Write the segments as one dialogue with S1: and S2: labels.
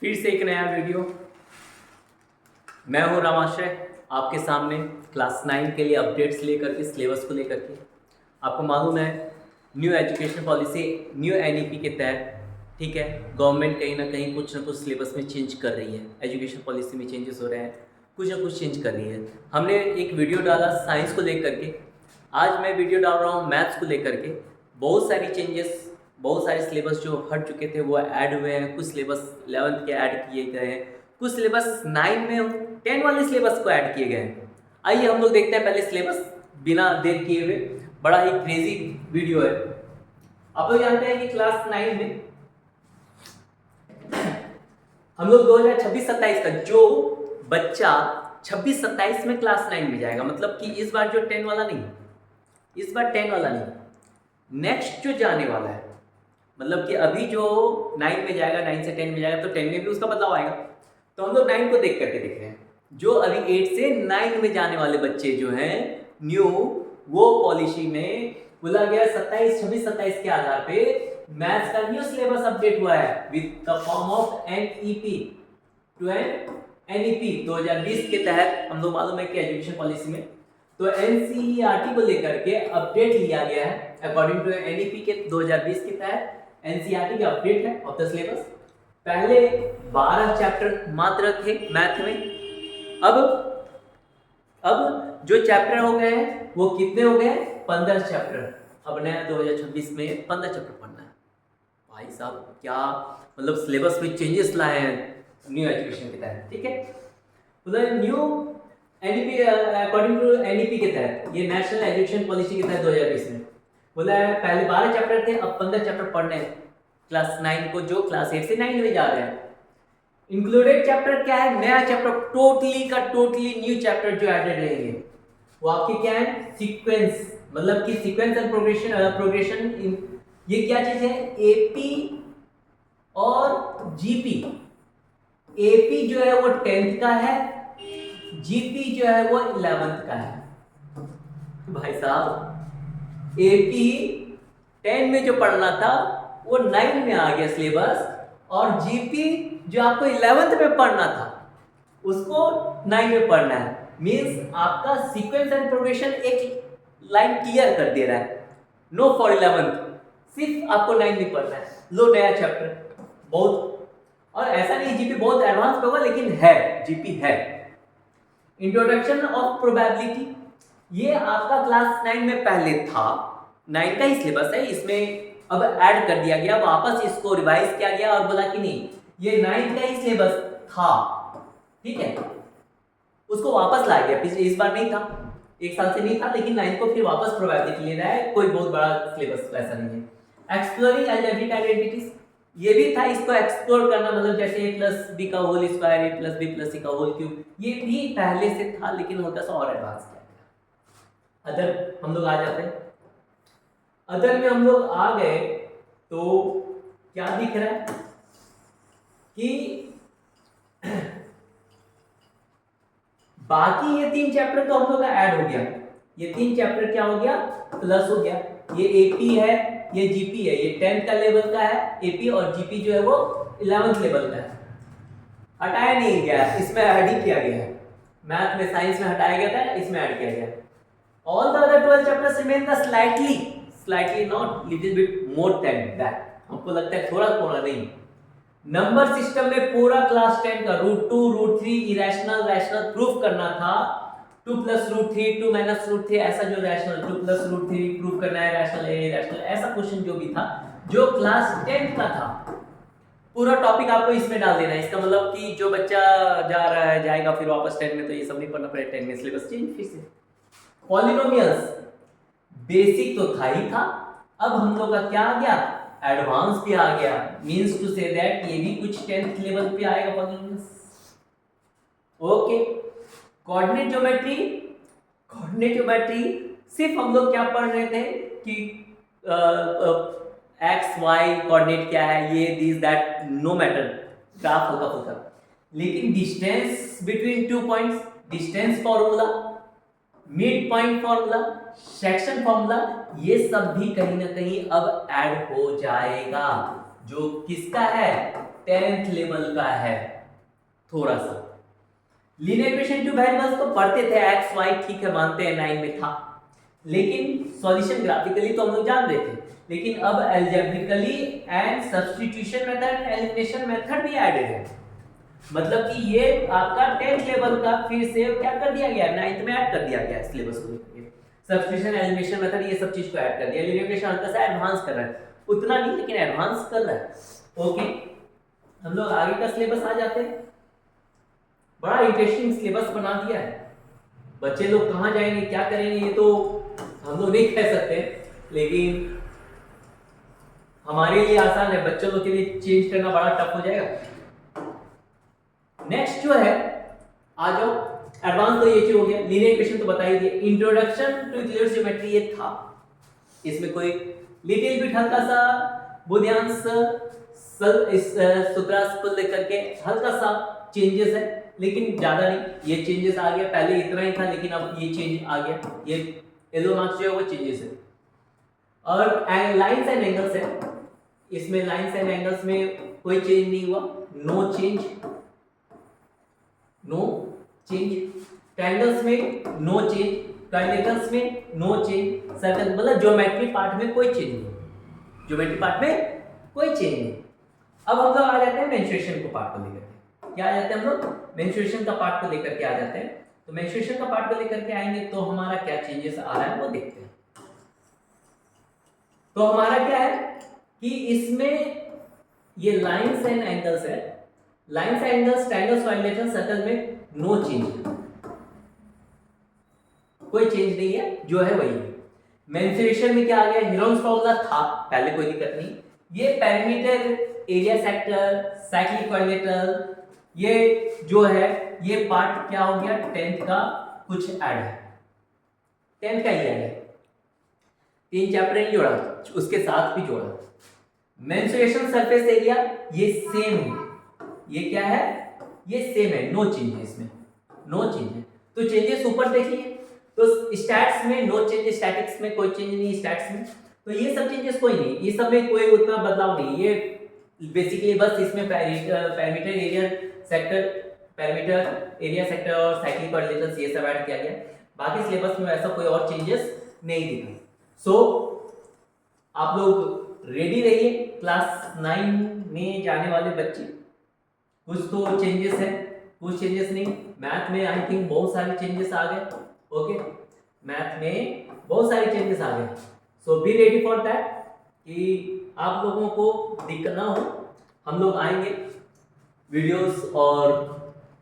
S1: फिर से एक नया वीडियो। मैं हूं रामाश्रय, आपके सामने क्लास 9 के लिए अपडेट्स लेकर के, सिलेबस को लेकर के। आपको मालूम है new education policy, new NEP के तहत, ठीक है, गवर्नमेंट कहीं ना कहीं कुछ ना कुछ सिलेबस में चेंज कर रही है। एजुकेशन पॉलिसी में चेंजेस हो रहे हैं, कुछ ना कुछ चेंज कर रही है। हमने एक वीडियो डाला साइंस को लेकर के, आज मैं वीडियो डाल रहा हूँ मैथ्स को लेकर के। बहुत सारी चेंजेस, बहुत सारे सिलेबस जो हट चुके थे वो ऐड हुए हैं, कुछ सिलेबस 11th के ऐड किए गए हैं, कुछ सिलेबस 9 में 10 वाले सिलेबस को ऐड किए गए हैं। आइए हम लोग देखते हैं पहले सिलेबस, बिना देर किए हुए। बड़ा ही क्रेजी वीडियो है। आप लोग जानते हैं कि क्लास 9 में हम लोग 2026-27 का जो बच्चा 26-27 में क्लास 9 में जाएगा, मतलब कि इस बार जो 10 वाला नहीं, इस बार 10 वाला नहीं, नेक्स्ट जो जाने वाला है, मतलब कि अभी जो 9 में जाएगा, 9 से 10 में जाएगा, तो 10 में भी उसका बदलाव आएगा। तो हम लोग 9 को देख करके देख रहे हैं। जो अभी 8 से 9 में जाने वाले बच्चे जो हैं न्यू, वो पॉलिसी में बोला गया 26-27 के आधार पे मैथ्स का न्यू सिलेबस अपडेट हुआ है with the form of NEP to NEP 2020 के तहत। हम लोग मालूम है कि एजुकेशन पॉलिसी में तो एनसीईआरटी को लेकर के अपडेट लिया गया है अकॉर्डिंग टू एनईपी के 2020 के तहत। एनसीईआरटी का अपडेट है ऑफ द सिलेबस। पहले 12 चैप्टर मात्र थे मैथ में, अब जो चैप्टर हो गए हैं वो कितने हो गए? 15 चैप्टर। अब नया 2026 में 15 चैप्टर पढ़ना है। भाई साहब क्या मतलब सिलेबस में चेंजेस लाए हैं न्यू एजुकेशन के तहत, ठीक है। मतलब new NEP according to NEP के तहत, ये नेशनल एजुकेशन पॉलिसी के तहत 2020 में बोला है पहले 12 चैप्टर थे, अब 15 चैप्टर पढ़ने हैं क्लास 9 को, जो क्लास 8 से 9 में जा रहे हैं। इंक्लूडेड चैप्टर क्या है? नया चैप्टर, टोटली का टोटली न्यू चैप्टर जो एडेड रहेंगे वो आपके क्या है? सीक्वेंस, मतलब कि सीक्वेंस एंड प्रोग्रेशन ये क्या चीज है? एपी और जीपी। एपी जो है वो 10th का है, जीपी जो है वो 11th का है। भाई साहब एपी 10 में जो पढ़ना था वो 9 में आ गया सिलेबस, और जीपी जो आपको 11th में पढ़ना था उसको 9 में पढ़ना है। मींस आपका सीक्वेंस एंड प्रोग्रेशन एक लाइन क्लियर कर दे रहा है। नो फॉर 11th, सिर्फ आपको 9 में पढ़ना है। लो नया चैप्टर बहुत, और ऐसा नहीं जीपी बहुत एडवांस पे होगा, लेकिन है, जीपी है। इंट्रोडक्शन ऑफ प्रोबेबिलिटी, ये आपका क्लास 9 में पहले था, 9 का ही सिलेबस है, इसमें अब ऐड कर दिया गया, वापस इसको रिवाइज किया गया और बोला कि नहीं ये 9 का ही सिलेबस था, ठीक है, उसको वापस लाया गया। पिछले इस बार नहीं था, एक साल से नहीं था, लेकिन 9 को फिर वापस प्रोबेबिलिटी ले रहा है। कोई बहुत बड़ा सिलेबस ऐसा नहीं है। एक्सप्लोरिंग अलजेब्रिक आइडेंटिटीज, ये भी था, इसको एक्सप्लोर करना, मतलब जैसे a प्लस बी का whole square, a plus B plus C का होल क्यूब, ये भी पहले से था, लेकिन होता सा और एडवांस किया गया। अदर हम लोग आ जाते हैं। अदर में हम लोग आ गए तो क्या दिख रहा है कि बाकी ये 3 चैप्टर तो हम लोग का ऐड हो गया। ये 3 चैप्टर क्या हो गया? प्लस हो गया। ये एपी है, ये जीपी है, ये 10th का लेवल का है एपी, और जीपी जो है वो 11th लेवल का है। हटाया नहीं गया, इसमें ऐड ही किया गया है। मैथ में, साइंस में हटाया गया था, इसमें ऐड किया गया। All the other 12 chapters remain the slightly not little bit more than that. हमको लगता है थोड़ा थोड़ा नहीं। नंबर सिस्टम में पूरा क्लास 10 का √2 √3 इरेशनल रैशनल प्रूफ करना था। 2 + √3 2 - √3 ऐसा जो रैशनल, 2 + √3 प्रूफ करना है रैशनल ए रैशनल, ऐसा क्वेश्चन जो भी था जो क्लास 10 का था, पूरा टॉपिक आपको इसमें डाल देना है। इसका मतलब कि जो बच्चा जा रहा है जाएगा फिर वापस 10 में, तो ये सब नहीं पढ़ना पड़ेगा। 10 में सिलेबस चेंज फिर से। पॉलिनोमियल्स बेसिक तो था ही था, अब हम लोग का क्या आ गया? एडवांस भी आ गया। मींस टू से दैट ये भी कुछ 10th लेवल पे आएगा पॉलिनोमियल्स। ओके। कोऑर्डिनेट ज्योमेट्री सिर्फ हम लोग क्या पढ़ रहे थे कि एक्स वाई कोऑर्डिनेट क्या है, ये this that, no matter, graph हल्का फुल्का। लेकिन distance between 2 points, distance formula, mid point formula, section formula, ये सब भी कहीं ना कहीं अब ऐड हो जाएगा। जो किसका है? 10th लेवल का है थोड़ा सा। लीनियर इक्वेशन टू वेरिएबल्स तो पढ़ते थे, एक्स वाई ठीक है मानते हैं 9 में था, लेकिन सॉल्यूशन ग्राफिकली तो हम लोग जान रहे थे, लेकिन अब algebraically and substitution method, elimination method भी एडेड है। मतलब कि ये आपका 10th लेवल का फिर से क्या कर दिया गया, 9th में ऐड कर दिया गया सिलेबस को। सब्स्टिट्यूशन, एलिमिनेशन मेथड, ये सब चीज को ऐड कर दिया। लीनियर इक्वेशन हल्का सा एडवांस कर रहा है, उतना नहीं लेकिन एडवांस कर रहा है। ओके, हम लोग आगे का सिलेबस आ जाते हैं। बड़ा इंटरेस्टिंग सिलेबस बना दिया है। बच्चे लोग कहाँ जाएंगे, क्या करेंगे, ये तो हम लोग नहीं कह सकते, लेकिन हमारे लिए आसान है, बच्चों लोग के लिए चेंज करना बड़ा टफ हो जाएगा। नेक्स्ट जो है, आ जाओ, एडवांस तो ये चीज हो गया, लीनियर इक्वेशन तो बता ही दिए, इंट्रोडक्शन टू यूक्लिडियन ज्योमेट्री ये था, इसमें कोई लिटिल बिट हल्का सा बुद्यांश सूत्रांश को लेकर के हल्का सा चेंजेस है, लेकिन ज्यादा नहीं। ये चेंजेस आ गया, पहले इतना ही था लेकिन अब ये चेंज आ गया, ये येलो मार्क्स जो है वो चेंजेस है। और लाइंस एंड एंगल्स है, इसमें लाइंस एंड एंगल्स में कोई चेंज नहीं हुआ, no change, no change. Triangles में नो चेंज, ट्रायंगल्स में नो चेंज, सर्कल मतलब ज्योमेट्री पार्ट में कोई चेंज नहीं, ज्योमेट्री पार्ट में कोई चेंज नहीं। अब हम लोग आ जाते हैं मेंस्ट्रुएशन को पार्ट को लेकर के, क्या आ जाते हैं हम लोग, मेंस्ट्रुएशन का पार्ट को लेकर के आ जाते हैं। तो मेंस्ट्रुएशन का पार्ट को लेकर के आएंगे तो हमारा क्या चेंजेस आ रहा है वो देखते हैं। तो हमारा क्या है कि इसमें ये लाइंस एंड एंगल्स है, lines angles triangles quadrilateral circle में नो चेंज, कोई चेंज नहीं है, जो है वही है। मेंस्ट्रुएशन में क्या आ गया, हेरोन्स फॉर्मूला था पहले, कोई दिक्कत नहीं। ये parameter, area sector, cyclic quadrilateral, ये जो है ये पार्ट क्या हो गया, 10th का कुछ ऐड है, 10th का ही है, 3 चैप्टर ही जोड़ा, उसके साथ भी जोड़ा। मेंस्ट्रुएशन सरफेस एरिया ये सेम है, ये क्या है, ये सेम है, नो चेंज है, इसमें नो चेंज है। तो चेंजेस ऊपर देखिए, तो स्टैट्स में नो चेंज, स्टैटिक्स में कोई चेंज नहीं, स्टैट्स में तो ये सब चेंजेस कोई नहीं, ये सब में कोई उतना बदलाव नहीं। ये बेसिकली बस इसमें parameter area sector, parameter area sector और साइक्लिक क्वाड्रिलेटरल्स ये सब ऐड किया गया, बाकी सिलेबस में ऐसा कोई और चेंजेस नहीं दिखा। सो आप लोग रेडी रहिए, क्लास 9 में जाने वाले बच्चे, कुछ तो चेंजेस है, कुछ चेंजेस नहीं। मैथ में आई थिंक बहुत सारे चेंजेस आ गए, ओके, मैथ में बहुत सारे चेंजेस आ गए। सो बी रेडी फॉर दैट, कि आप लोगों को दिक्कत ना हो, हम लोग आएंगे वीडियोस और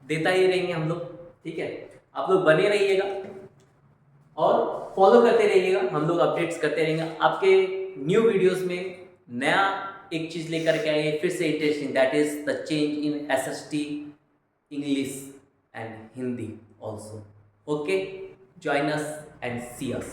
S1: देता ही रहेंगे हम लोग, ठीक है। आप लोग बने रहिएगा और फॉलो करते रहिएगा, हम लोग अपडेट्स करते रहेंगे आपके न्यू वीडियोस में। नया एक चीज लेकर के आएंगे फिर से interesting, that is the change in SST English and Hindi also. Okay, join us and see us.